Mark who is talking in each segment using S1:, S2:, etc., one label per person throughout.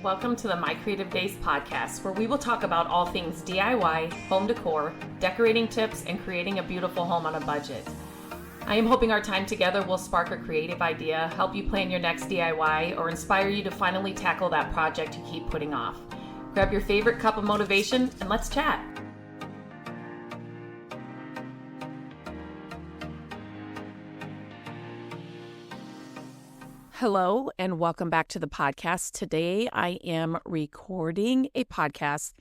S1: Welcome to the My Creative Days podcast, where we will talk about all things DIY, home decor, decorating tips, and creating a beautiful home on a budget. I am hoping our time together will spark a creative idea, help you plan your next DIY, or inspire you to finally tackle that project you keep putting off. Grab your favorite cup of motivation and let's chat. Hello and welcome back to the podcast. Today I am recording a podcast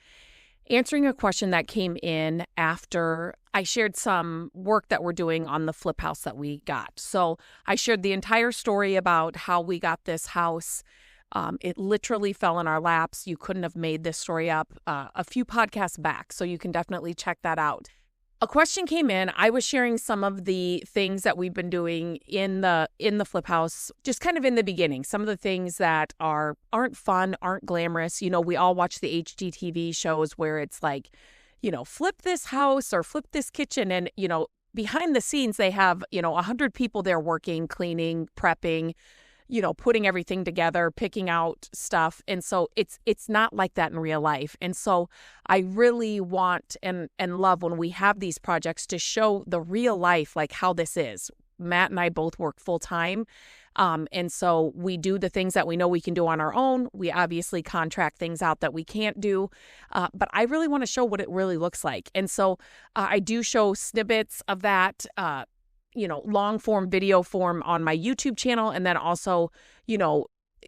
S1: answering a question that came in after I shared some work that we're doing on the flip house that we got. So I shared the entire story about how we got this house. It literally fell in our laps. You couldn't have made this story up a few podcasts back, so you can definitely check that out. A question came in. I was sharing some of the things that we've been doing in the flip house, just kind of in the beginning. Some of the things that aren't fun, aren't glamorous. You know, we all watch the HGTV shows where it's like, you know, flip this house or flip this kitchen. And, you know, behind the scenes, they have, 100 people there working, cleaning, prepping, putting everything together, picking out stuff. And so it's not like that in real life. And so I really want and love when we have these projects to show the real life, like how this is. Matt and I both work full time. And so we do the things that we know we can do on our own. We obviously contract things out that we can't do. But I really want to show what it really looks like. And so I do show snippets of that, long form, video form on my YouTube channel. And then also,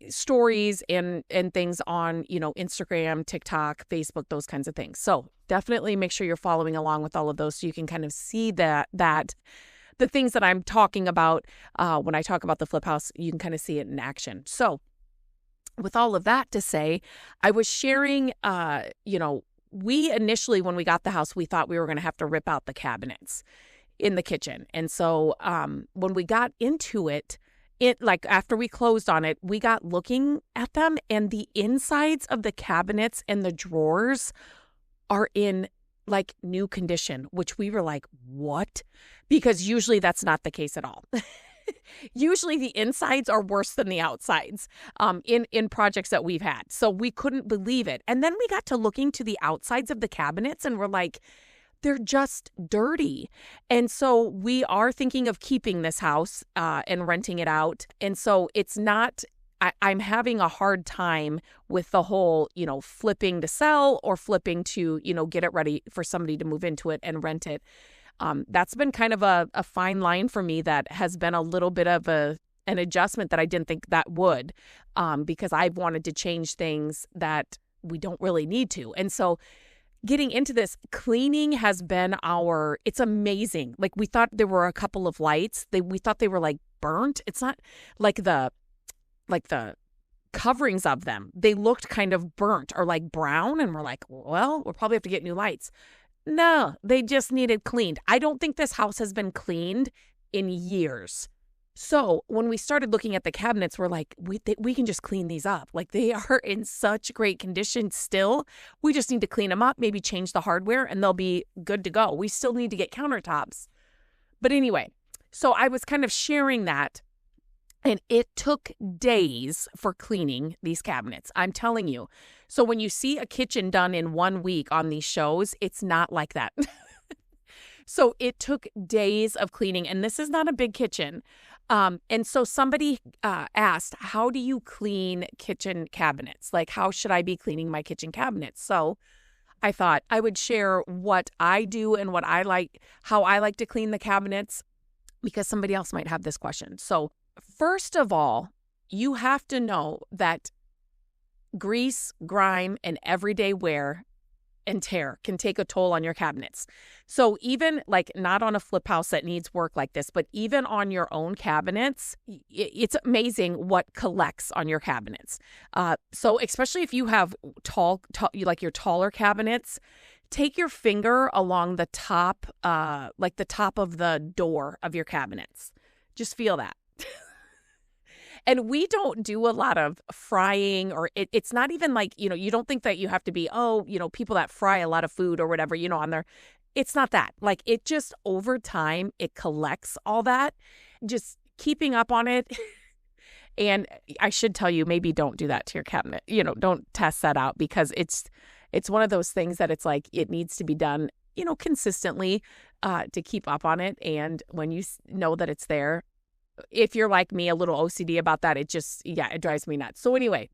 S1: stories and things on, Instagram, TikTok, Facebook, those kinds of things. So definitely make sure you're following along with all of those so you can kind of see that the things that I'm talking about when I talk about the flip house, you can kind of see it in action. So with all of that to say, I was sharing, we initially, when we got the house, we thought we were going to have to rip out the cabinets in the kitchen. And so when we got into it, after we closed on it, we got looking at them and the insides of the cabinets and the drawers are in like new condition, which we were like, what? Because usually that's not the case at all. Usually the insides are worse than the outsides in projects that we've had. So we couldn't believe it. And then we got to looking to the outsides of the cabinets and we're like, they're just dirty. And so we are thinking of keeping this house and renting it out. And so it's not, I'm having a hard time with the whole, flipping to sell or flipping to, get it ready for somebody to move into it and rent it. That's been kind of a fine line for me that has been a little bit of an adjustment that I didn't think that would, because I've wanted to change things that we don't really need to. And so getting into this, cleaning has been it's amazing. Like we thought there were a couple of lights. We thought they were like burnt. It's not like the coverings of them. They looked kind of burnt or like brown. And we're like, well, we'll probably have to get new lights. No, they just needed cleaned. I don't think this house has been cleaned in years. So when we started looking at the cabinets, we're like, we can just clean these up. Like they are in such great condition still. We just need to clean them up, maybe change the hardware, and they'll be good to go. We still need to get countertops. But anyway, so I was kind of sharing that, and it took days for cleaning these cabinets. I'm telling you. So when you see a kitchen done in 1 week on these shows, it's not like that. So it took days of cleaning, and this is not a big kitchen. And so somebody asked, how do you clean kitchen cabinets? Like, how should I be cleaning my kitchen cabinets? So I thought I would share what I do and how I like to clean the cabinets, because somebody else might have this question. So first of all, you have to know that grease, grime, and everyday wear and tear can take a toll on your cabinets. So even like not on a flip house that needs work like this, but even on your own cabinets, it's amazing what collects on your cabinets. So especially if you have like your taller cabinets, take your finger along the top, like the top of the door of your cabinets. Just feel that. And we don't do a lot of frying, or it's not even like, you don't think that you have to be, people that fry a lot of food or whatever, on their, it's not that. Like it just over time, it collects all that. Just keeping up on it And I should tell you, maybe don't do that to your cabinet. Don't test that out, because it's one of those things that it's like it needs to be done, consistently to keep up on it. And when you know that it's there, if you're like me, a little OCD about that, it drives me nuts. So anyway,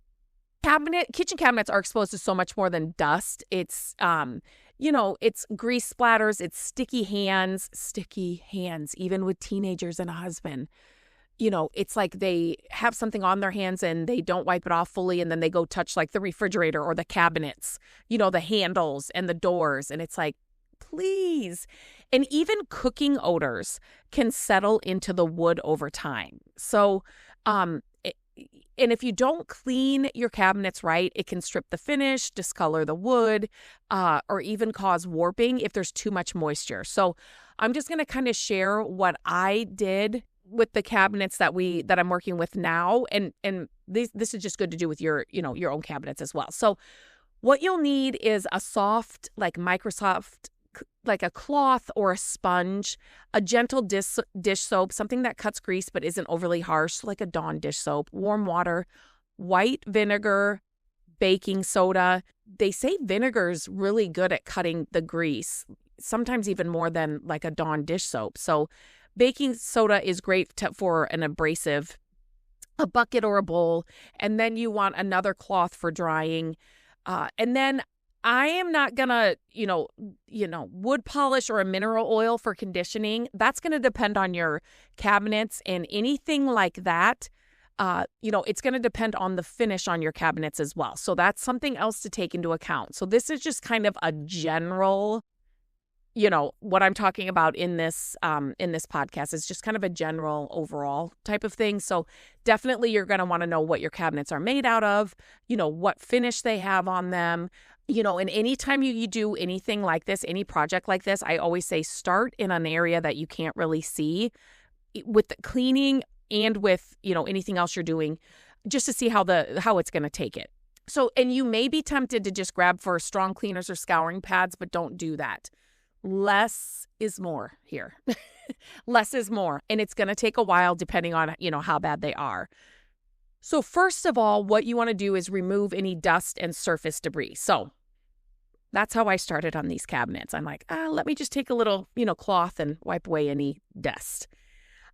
S1: kitchen cabinets are exposed to so much more than dust. It's, it's grease splatters, it's sticky hands, even with teenagers and a husband. It's like they have something on their hands and they don't wipe it off fully, and then they go touch like the refrigerator or the cabinets, the handles and the doors. And it's like, please. And even cooking odors can settle into the wood over time. So, and if you don't clean your cabinets right, it can strip the finish, discolor the wood, or even cause warping if there's too much moisture. So I'm just going to kind of share what I did with the cabinets that I'm working with now. And this is just good to do with your own cabinets as well. So what you'll need is a soft, like Microsoft, like a cloth or a sponge, a gentle dish soap, something that cuts grease but isn't overly harsh, like a Dawn dish soap, warm water, white vinegar, baking soda. They say vinegar's really good at cutting the grease, sometimes even more than like a Dawn dish soap. So baking soda is great for an abrasive, a bucket or a bowl. And then you want another cloth for drying. And then I am not gonna, wood polish or a mineral oil for conditioning. That's going to depend on your cabinets, and anything like that. It's going to depend on the finish on your cabinets as well. So that's something else to take into account. So this is just kind of a general, what I'm talking about in this podcast is just kind of a general overall type of thing. So definitely you're going to want to know what your cabinets are made out of, what finish they have on them. And anytime you do anything like this, any project like this, I always say start in an area that you can't really see with the cleaning and with, anything else you're doing, just to see how it's going to take it. So, and you may be tempted to just grab for strong cleaners or scouring pads, but don't do that. Less is more here. Less is more. And it's going to take a while depending on, how bad they are. So first of all, what you want to do is remove any dust and surface debris. So that's how I started on these cabinets. I'm like, let me just take a little, cloth and wipe away any dust.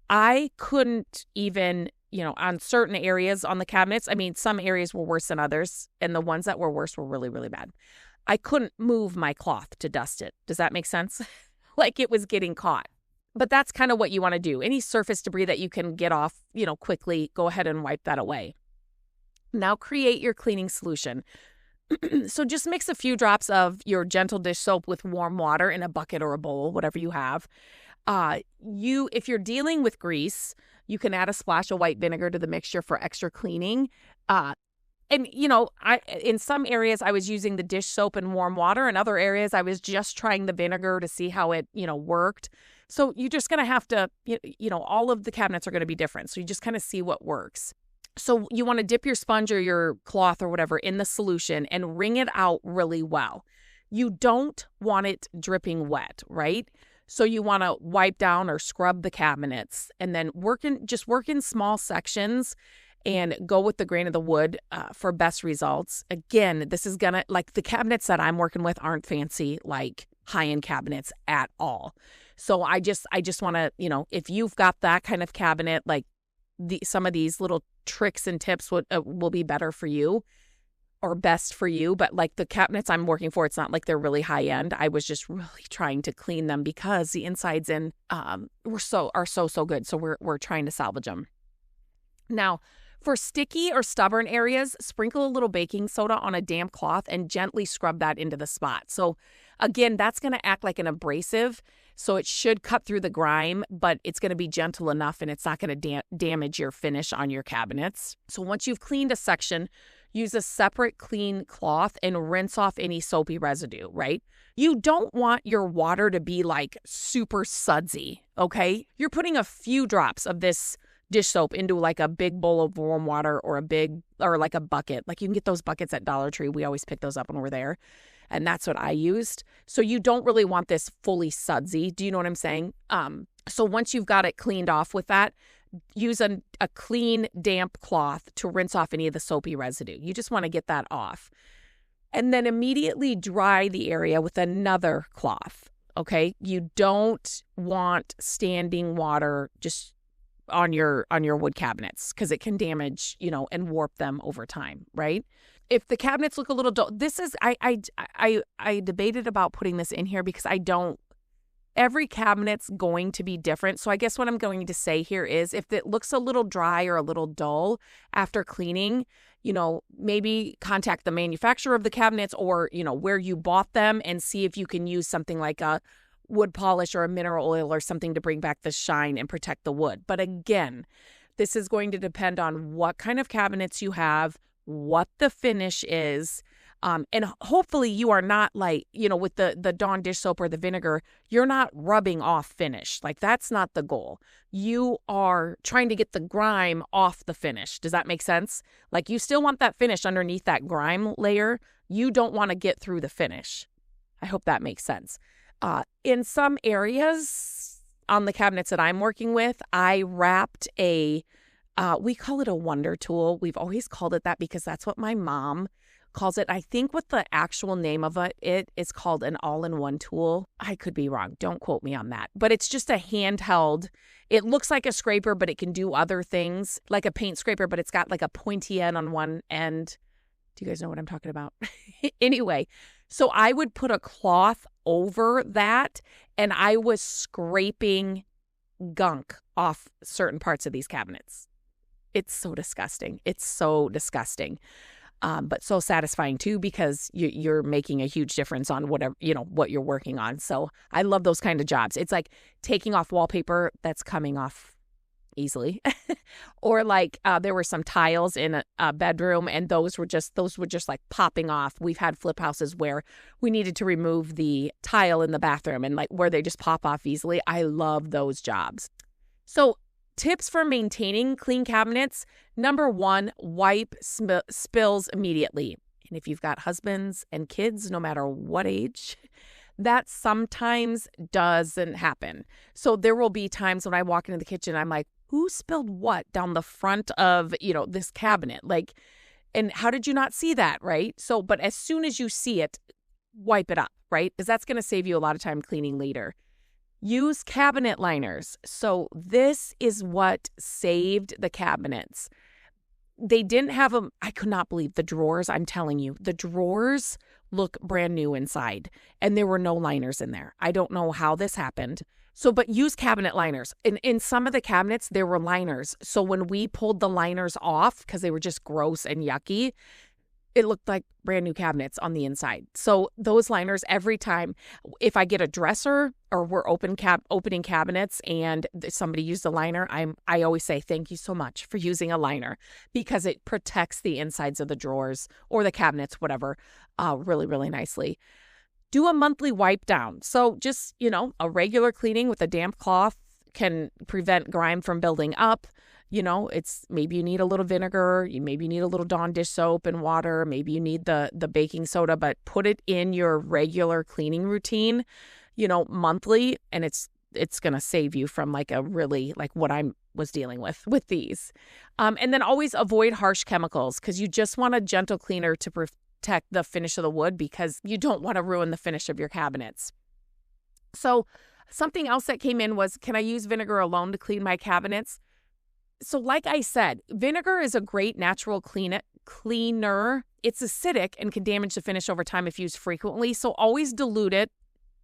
S1: I couldn't even, on certain areas on the cabinets, I mean, some areas were worse than others, and the ones that were worse were really, really bad. I couldn't move my cloth to dust it. Does that make sense? Like it was getting caught. But that's kind of what you want to do. Any surface debris that you can get off, quickly, go ahead and wipe that away. Now create your cleaning solution. So just mix a few drops of your gentle dish soap with warm water in a bucket or a bowl, whatever you have. If you're dealing with grease, you can add a splash of white vinegar to the mixture for extra cleaning. In some areas I was using the dish soap and warm water. In other areas I was just trying the vinegar to see how it, worked. So you're just going to have to, all of the cabinets are going to be different. So you just kind of see what works. So you want to dip your sponge or your cloth or whatever in the solution and wring it out really well. You don't want it dripping wet, right? So you want to wipe down or scrub the cabinets and then work in small sections and go with the grain of the wood for best results. Again, this is going to, like the cabinets that I'm working with aren't fancy, like high-end cabinets at all. So I just want to, if you've got that kind of cabinet, like some of these little tricks and tips will be better for you or best for you. But like the cabinets I'm working for, it's not like they're really high end. I was just really trying to clean them because the insides are so good. So we're trying to salvage them. Now, for sticky or stubborn areas, sprinkle a little baking soda on a damp cloth and gently scrub that into the spot. So again, that's going to act like an abrasive. So it should cut through the grime, but it's going to be gentle enough and it's not going to damage your finish on your cabinets. So once you've cleaned a section, use a separate clean cloth and rinse off any soapy residue, right? You don't want your water to be like super sudsy, okay? You're putting a few drops of this dish soap into like a big bowl of warm water or like a bucket. Like you can get those buckets at Dollar Tree. We always pick those up when we're there. And that's what I used. So you don't really want this fully sudsy. Do you know what I'm saying? So once you've got it cleaned off with that, use a clean, damp cloth to rinse off any of the soapy residue. You just want to get that off. And then immediately dry the area with another cloth, okay? You don't want standing water just on your wood cabinets because it can damage, and warp them over time, right? If the cabinets look a little dull, this is, I debated about putting this in here because every cabinet's going to be different. So I guess what I'm going to say here is if it looks a little dry or a little dull after cleaning, maybe contact the manufacturer of the cabinets or, where you bought them and see if you can use something like a wood polish or a mineral oil or something to bring back the shine and protect the wood. But again, this is going to depend on what kind of cabinets you have, what the finish is. And hopefully you are not like, with the Dawn dish soap or the vinegar, you're not rubbing off finish. Like that's not the goal. You are trying to get the grime off the finish. Does that make sense? Like you still want that finish underneath that grime layer. You don't want to get through the finish. I hope that makes sense. In some areas on the cabinets that I'm working with, I wrapped we call it a wonder tool. We've always called it that because that's what my mom calls it. I think what the actual name of it is called an all-in-one tool. I could be wrong. Don't quote me on that. But it's just a handheld. It looks like a scraper, but it can do other things, like a paint scraper, but it's got like a pointy end on one end. Do you guys know what I'm talking about? Anyway, so I would put a cloth over that and I was scraping gunk off certain parts of these cabinets. It's so disgusting. It's so disgusting. But so satisfying too, because you're making a huge difference on whatever, what you're working on. So I love those kind of jobs. It's like taking off wallpaper that's coming off easily. Or like there were some tiles in a bedroom and those were just like popping off. We've had flip houses where we needed to remove the tile in the bathroom and like where they just pop off easily. I love those jobs. So tips for maintaining clean cabinets. Number 1, wipe spills immediately. And if you've got husbands and kids, no matter what age, that sometimes doesn't happen. So there will be times when I walk into the kitchen, I'm like, who spilled what down the front of, this cabinet? Like, and how did you not see that, right? So, but as soon as you see it, wipe it up, right? Because that's going to save you a lot of time cleaning later. Use cabinet liners. So this is what saved the cabinets. They didn't have them. I could not believe the drawers. I'm telling you, the drawers look brand new inside and there were no liners in there. I don't know how this happened. So, but use cabinet liners. In some of the cabinets, there were liners. So when we pulled the liners off, because they were just gross and yucky, it looked like brand new cabinets on the inside. So those liners, every time, if I get a dresser or we're opening cabinets and somebody used a liner, I always say thank you so much for using a liner because it protects the insides of the drawers or the cabinets, whatever, really, really nicely. Do a monthly wipe down. So just, a regular cleaning with a damp cloth can prevent grime from building up. It's maybe you need a little vinegar, maybe you need a little Dawn dish soap and water, maybe you need the baking soda, but put it in your regular cleaning routine, monthly, and it's going to save you from like a really like what I was dealing with these. And then always avoid harsh chemicals because you just want a gentle cleaner to protect the finish of the wood because you don't want to ruin the finish of your cabinets. So something else that came in was, can I use vinegar alone to clean my cabinets? So like I said, vinegar is a great natural cleaner. It's acidic and can damage the finish over time if used frequently. So always dilute it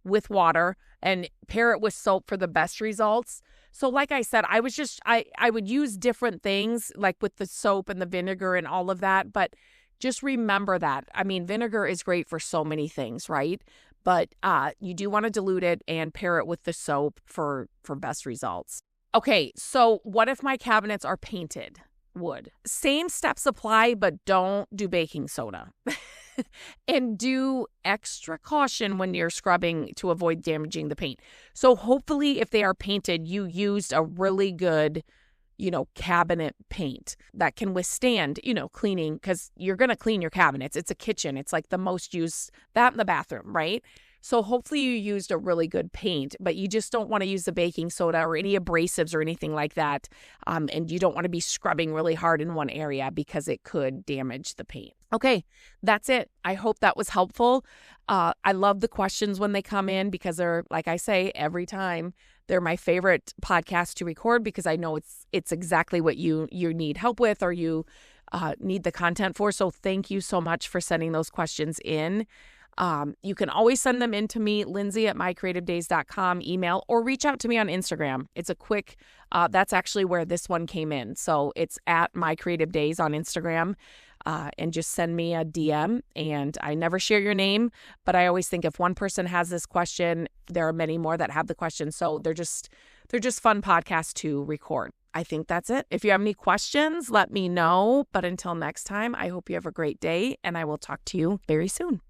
S1: with water and pair it with soap for the best results. So like I said, I would use different things like with the soap and the vinegar and all of that. But just remember that. I mean, vinegar is great for so many things, right? But you do want to dilute it and pair it with the soap for best results. Okay, so what if my cabinets are painted wood? Same steps apply, but don't do baking soda. And do extra caution when you're scrubbing to avoid damaging the paint. So hopefully if they are painted, you used a really good, cabinet paint that can withstand, cleaning because you're going to clean your cabinets. It's a kitchen. It's like the most used, that in the bathroom, right? So hopefully you used a really good paint, but you just don't want to use the baking soda or any abrasives or anything like that. And you don't want to be scrubbing really hard in one area because it could damage the paint. Okay, that's it. I hope that was helpful. I love the questions when they come in because they're, like I say, every time they're my favorite podcast to record because I know it's exactly what you need help with or you need the content for. So thank you so much for sending those questions in. You can always send them in to me, Lindsay@mycreativedays.com, email, or reach out to me on Instagram. It's a quick, that's actually where this one came in. So it's @mycreativedays on Instagram. And just send me a DM. And I never share your name, but I always think if one person has this question, there are many more that have the question. So they're just fun podcasts to record. I think that's it. If you have any questions, let me know. But until next time, I hope you have a great day, and I will talk to you very soon.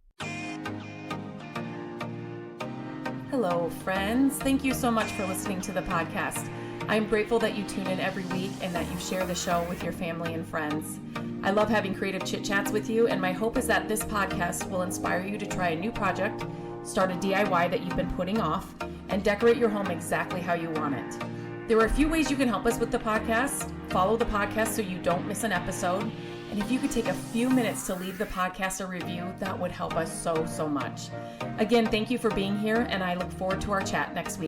S1: Hello, friends. Thank you so much for listening to the podcast. I'm grateful that you tune in every week and that you share the show with your family and friends. I love having creative chit chats with you, and my hope is that this podcast will inspire you to try a new project, start a DIY that you've been putting off, and decorate your home exactly how you want it. There are a few ways you can help us with the podcast. Follow the podcast so you don't miss an episode. And if you could take a few minutes to leave the podcast a review, that would help us so much. Again, thank you for being here, and I look forward to our chat next week.